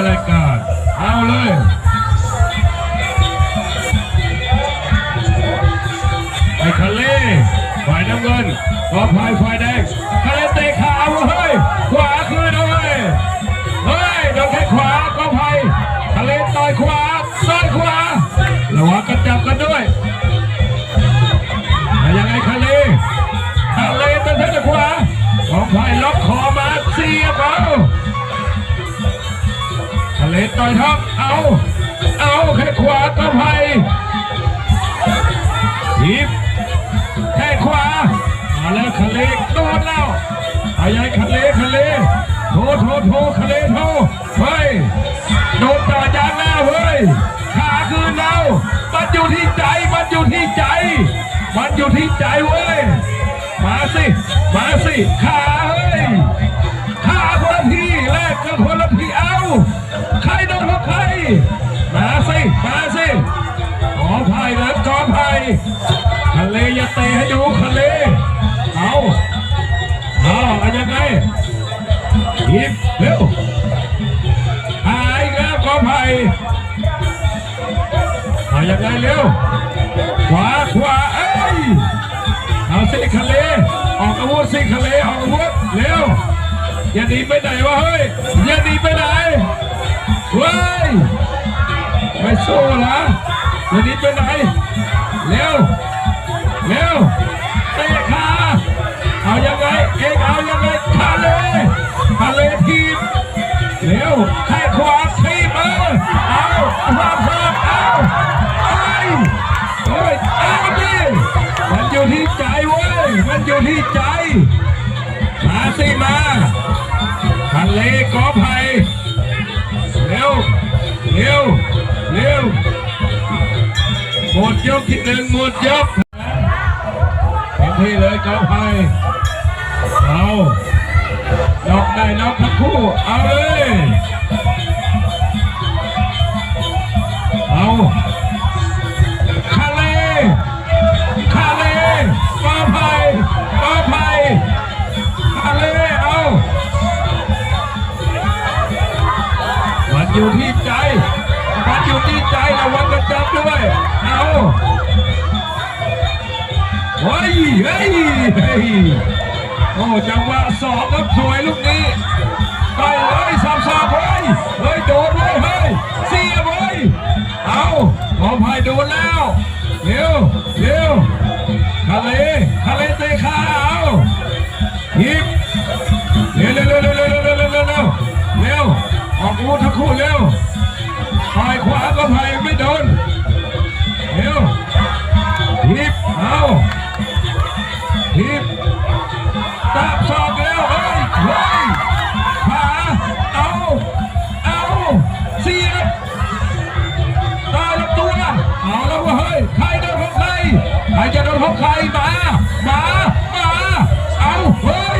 รายการเอาเลยไอ้ทะเลฝ่ายน้ำเงินกอไผ่ฝ่ายแดงทะเลเตะขาเฮ้ยขวาคืนเอาเลยเฮ้ยโดนแค่ขวากอไผ่ทะเลต่อยขวาระวังกันจับกันด้วยยังไงทะเลเป็นทางขวากอไผ่ล็อกคอมาเสียบเอาทะเลต่อยท้องเอาแค่ขวากอไผ่ทีบแค่ขวามาแล้วทะเลโดนแล้วใหญ่ทะเลโททะเลโเฮ้ยโดนต่อยางแล้วเฮ้ยขาคืนเรามันอยู่ที่ใจเว้ยมาสิขาเฮ้ยขาคนละทีแลกกันคนละทีเอาใครโดนของใครมาสิกอไผ่นะกอไผ่ทะเลอย่าเตะให้ดูทะเลเอายังไงหยิบเร็วหายแล้วกอไผ่ยังไงเร็วขวาเอ้ยเอาสิทะเลออกอาวุธทะเลออกอาวุธเร็วอย่าหนีไปไหนวะเฮ้ยอย่าหนีไปไหนเว้ยไม่สู้นะอย่าหนีไปไหนเร็วเตะขาเอายังไงเอายังไงทะเลทีมเร็วแค่ขวาทีมเอาดิมันอยู่ที่ใจเว้ยมาสิมาทะเลกอไผ่เร็วหมดยกที่ 1หมดยกเต็มที่เลยกอไผ่เอาน็อกได้น็อกทั้งคู่เอาเลยเอาทะเลกอไผ่ทะเลเอามันอยู่ที่ใจระวังกระจับด้วยเอาเฮ้ยโอ้จังหวะสองครับสวยลูกนี้ไปเลยสับเฮ้ยโดนเลยเฮ้ยเสียเลยเอาขอภัยโดนแล้วเร็วทะเลเตะขาเอาหยิบเร็วออกอาวุธทั้งคู่เร็วต่อยขวาก็ภัยไม่โดนเร็วหยิบเอาตับศอกแล้วเฮ้ยขาเอาเสียบตายลำตัวเอาแล้วว่าเฮ้ยใครโดนของใครจะโดนของใครมาเอาเฮ้ย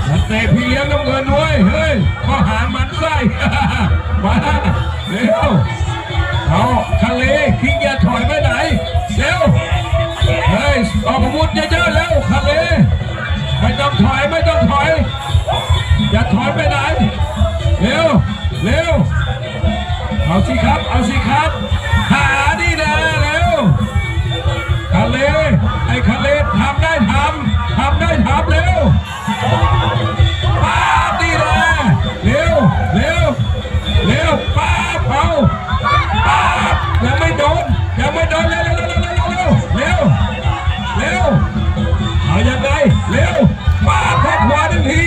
มันเตะพี่เลี้ยงน้ำเงินด้วยเฮ้ยข้อหามันไส้มาเร็วเอาทะเลคิงอย่าถอยไปไหนเร็วเฮ้ยออกอาวุธเยอะๆแล้วทะเลไม่ต้องถอยอย่าถอยไปไหนเร็วเอาสิครับหาดินะเร็วทะเลไอ้ทะเลทำได้ทำเร็วป้าดินะเร็วป้าเอาป้ายังไม่โดนเร็วเอายังไงเร็วป้าแทงขวาทันที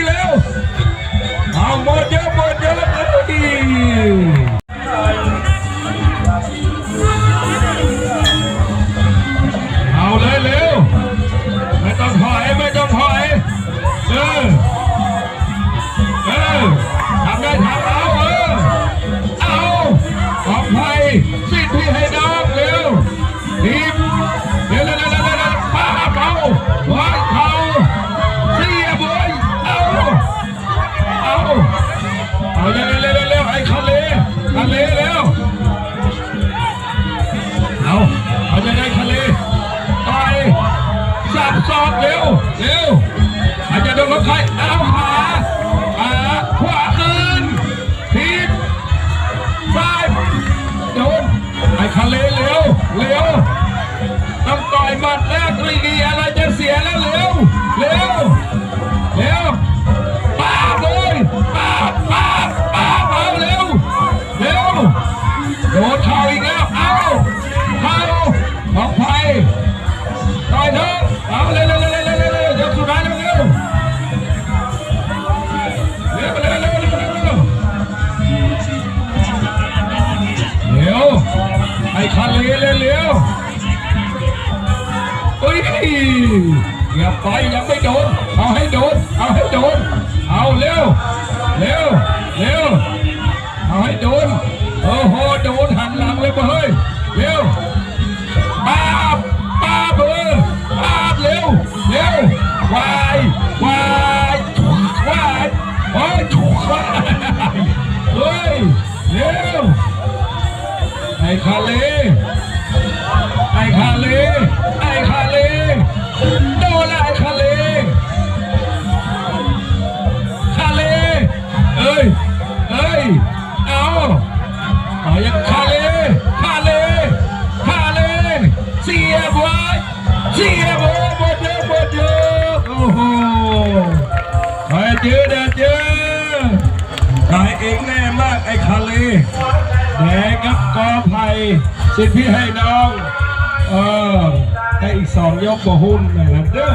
อย่าไปยังไม่โดนเอาให้โดนเอาให้โดนเอาเร็วเร็วเร็วเอาให้โดนโอ้โหโดนหันหลังเลยเฮ้ยเร็วปาบปาบปาบเร็วเร็ววายวายวายโอ้ยวายเฮ้ยเร็วไอ้คาเลไอ้คาเลไอ้คาเลโดนไอ้คาเลคาเลเอ้ยเอ้ยเอาอย่างคาเลคาเลคาเลเสียบไว้เสียบหมดเยอะหมดเยอะโอ้โหไอ้เจอเด็ดเจอตายเองแน่มากไอ้คาเลแดงกับกอไผ่สิทธิ์พี่ให้น้องให้อีก2 ยกบ่หุ้นนะครับเด้อ